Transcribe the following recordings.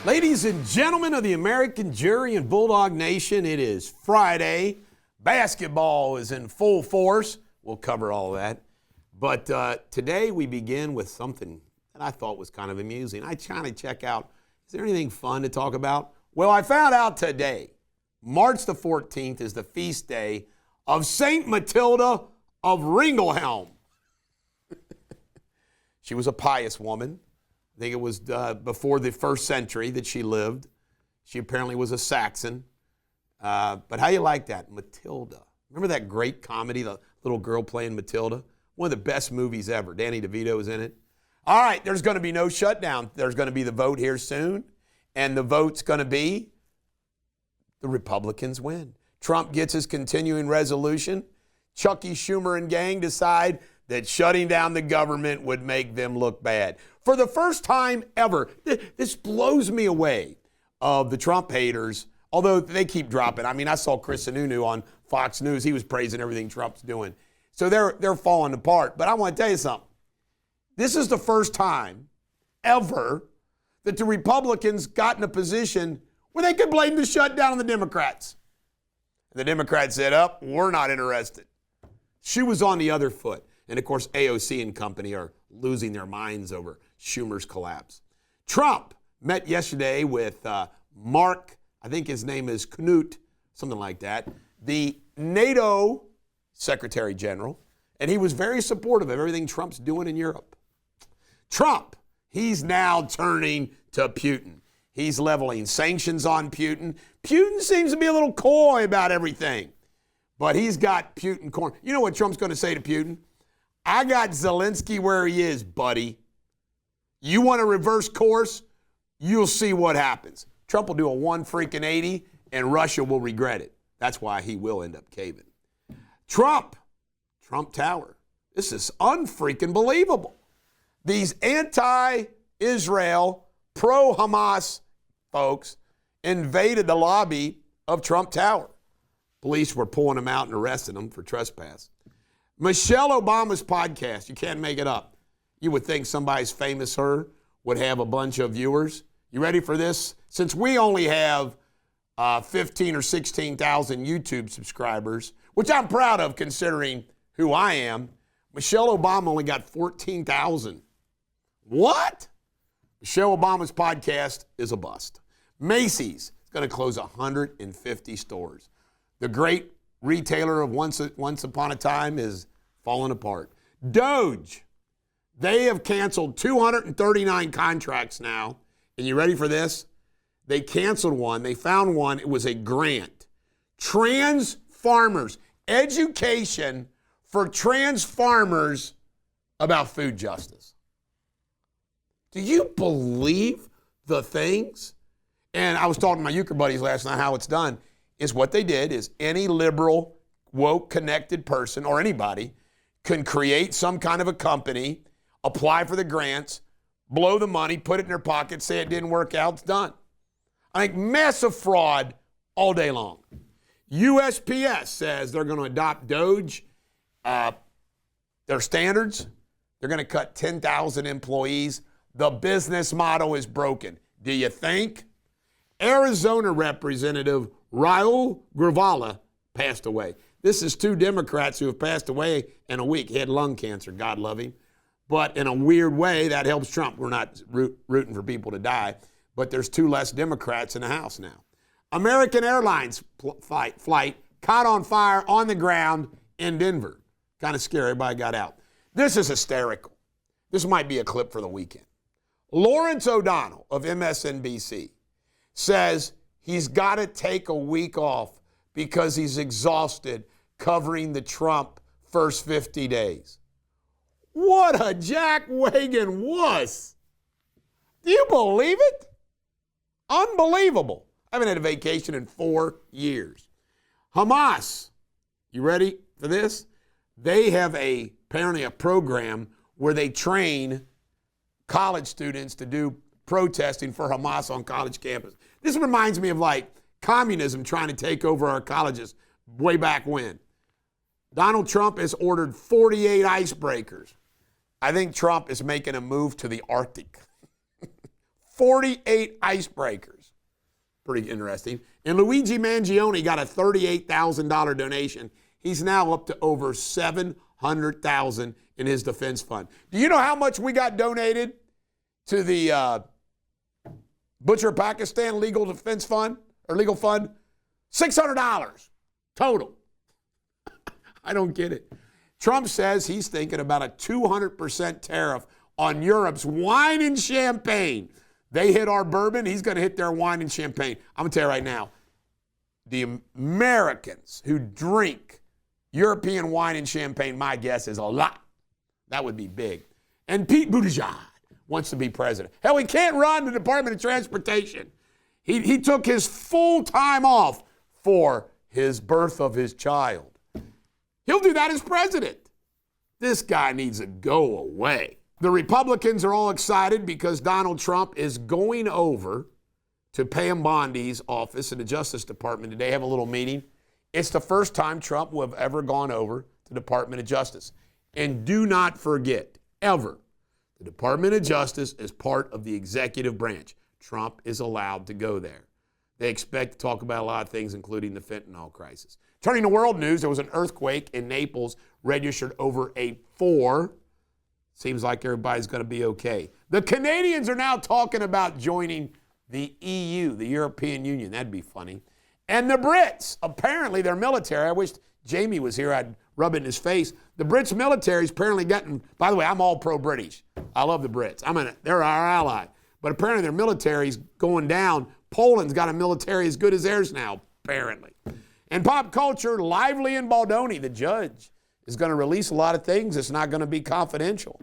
Ladies and gentlemen of the American jury and Bulldog Nation, it is Friday. Basketball is in full force. We'll cover all that. But today we begin with something that I thought was kind of amusing. I try to check out, is there anything fun to talk about? Well, I found out today, March the 14th is the feast day of St. Matilda of Ringelhelm. She was a pious woman. I think it was before the first century that she lived. She apparently was a Saxon. But how you like that? Matilda. Remember that great comedy, the little girl playing Matilda? One of the best movies ever. Danny DeVito was in it. All right, there's going to be no shutdown. There's going to be the vote here soon. And the vote's going to be the Republicans win. Trump gets his continuing resolution. Chucky Schumer and gang decide that shutting down the government would make them look bad. For the first time ever, this blows me away of the Trump haters, although they keep dropping. I mean, I saw Chris Sununu on Fox News. He was praising everything Trump's doing. So they're falling apart. But I want to tell you something. This is the first time ever that the Republicans got in a position where they could blame the shutdown on the Democrats. And the Democrats said, we're not interested. She was on the other foot. And, of course, AOC and company are losing their minds over Schumer's collapse. Trump met yesterday with Mark, I think his name is Knut, something like that, the NATO Secretary General, and he was very supportive of everything Trump's doing in Europe. Trump, he's now turning to Putin. He's leveling sanctions on Putin. Putin seems to be a little coy about everything, but he's got Putin cornered. You know what Trump's going to say to Putin? I got Zelensky where he is, buddy. You want to reverse course? You'll see what happens. Trump will do a 180, and Russia will regret it. That's why he will end up caving. Trump Tower. This is unfreaking believable. These anti-Israel, pro-Hamas folks invaded the lobby of Trump Tower. Police were pulling them out and arresting them for trespass. Michelle Obama's podcast, you can't make it up. You would think somebody as famous as her would have a bunch of viewers. You ready for this? Since we only have 15 or 16,000 YouTube subscribers, which I'm proud of considering who I am, Michelle Obama only got 14,000. What? Michelle Obama's podcast is a bust. Macy's is going to close 150 stores. The great retailer of once upon a time is falling apart. DOGE, they have canceled 239 contracts now. And you ready for this? They canceled one. They found one. It was a grant. Trans farmers. Education for trans farmers about food justice. Do you believe the things? And I was talking to my euchre buddies last night how it's done. Is what they did is any liberal, woke, connected person or anybody can create some kind of a company, apply for the grants, blow the money, put it in their pocket, say it didn't work out, it's done. I think massive fraud all day long. USPS says they're going to adopt DOGE, their standards. They're going to cut 10,000 employees. The business model is broken. Do you think? Arizona Representative Raul Grivala passed away. This is two Democrats who have passed away in a week. He had lung cancer, God love him. But in a weird way, that helps Trump. We're not rooting for people to die, but there's two less Democrats in the House now. American Airlines flight caught on fire on the ground in Denver. Kind of scary, everybody got out. This is hysterical. This might be a clip for the weekend. Lawrence O'Donnell of MSNBC says he's got to take a week off because he's exhausted covering the Trump first 50 days. What a jackwagon wuss. Do you believe it? Unbelievable. I haven't had a vacation in 4 years. Hamas, you ready for this? They have apparently a program where they train college students to do protesting for Hamas on college campus. This reminds me of like communism trying to take over our colleges way back when. Donald Trump has ordered 48 icebreakers. I think Trump is making a move to the Arctic. 48 icebreakers. Pretty interesting. And Luigi Mangione got a $38,000 donation. He's now up to over $700,000 in his defense fund. Do you know how much we got donated to the Butcher of Pakistan legal defense fund or legal fund? $600 total. I don't get it. Trump says he's thinking about a 200% tariff on Europe's wine and champagne. They hit our bourbon, he's going to hit their wine and champagne. I'm going to tell you right now, the Americans who drink European wine and champagne, my guess is a lot. That would be big. And Pete Buttigieg wants to be president. Hell, he can't run the Department of Transportation. He took his full time off for his birth of his child. He'll do that as president. This guy needs to go away. The Republicans are all excited because Donald Trump is going over to Pam Bondi's office in the Justice Department today. Have a little meeting. It's the first time Trump will have ever gone over to the Department of Justice. And do not forget, ever, the Department of Justice is part of the executive branch. Trump is allowed to go there. They expect to talk about a lot of things, including the fentanyl crisis. Turning to world news, there was an earthquake in Naples, registered over a 4. Seems like everybody's going to be okay. The Canadians are now talking about joining the EU, the European Union. That'd be funny. And the Brits, apparently their military, I wish Jamie was here, I'd rub it in his face. The Brits military's apparently gotten, by the way, I'm all pro-British. I love the Brits. They're our ally. But apparently their military's going down. Poland's got a military as good as theirs now, apparently. And pop culture, Lively and Baldoni, the judge, is going to release a lot of things. It's not going to be confidential.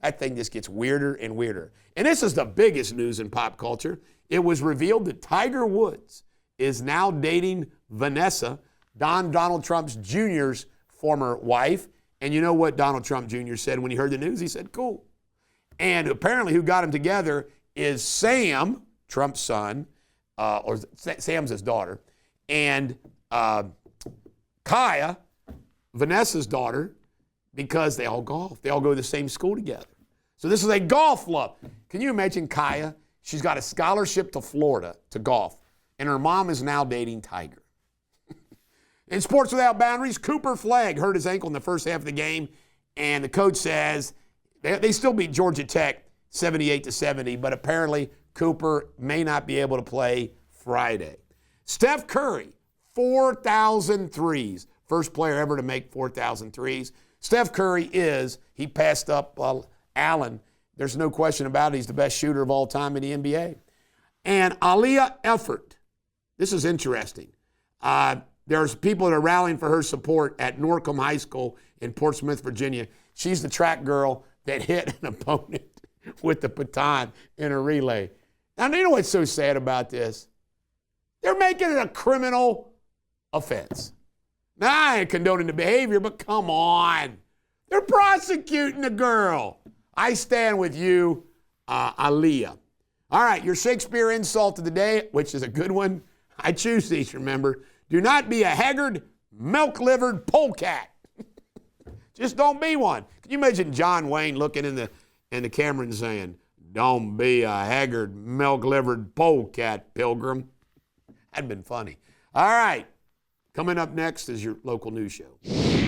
That thing just gets weirder and weirder. And this is the biggest news in pop culture. It was revealed that Tiger Woods is now dating Vanessa, Donald Trump Jr.'s former wife. And you know what Donald Trump Jr. said when he heard the news? He said, cool. And apparently who got him together is Sam, Trump's son, or Sam's his daughter, and Kaya, Vanessa's daughter, because they all golf. They all go to the same school together. So this is a golf love. Can you imagine Kaya? She's got a scholarship to Florida to golf, and her mom is now dating Tiger. In Sports Without Boundaries, Cooper Flagg hurt his ankle in the first half of the game, and the coach says they still beat Georgia Tech 78-70, but apparently Cooper may not be able to play Friday. Steph Curry, 4,000 threes. First player ever to make 4,000 threes. Steph Curry he passed up Allen. There's no question about it. He's the best shooter of all time in the NBA. And Aliyah Effort. This is interesting. There's people that are rallying for her support at Norcom High School in Portsmouth, Virginia. She's the track girl that hit an opponent with the baton in a relay. Now, you know what's so sad about this? They're making it a criminal offense. Now, I ain't condoning the behavior, but come on. They're prosecuting the girl. I stand with you, Aliyah. All right, your Shakespeare insult of the day, which is a good one. I choose these, remember. Do not be a haggard, milk-livered polecat. Just don't be one. Can you imagine John Wayne looking in the camera and saying, don't be a haggard, milk-livered polecat, Pilgrim? That'd been funny. All right. Coming up next is your local news show.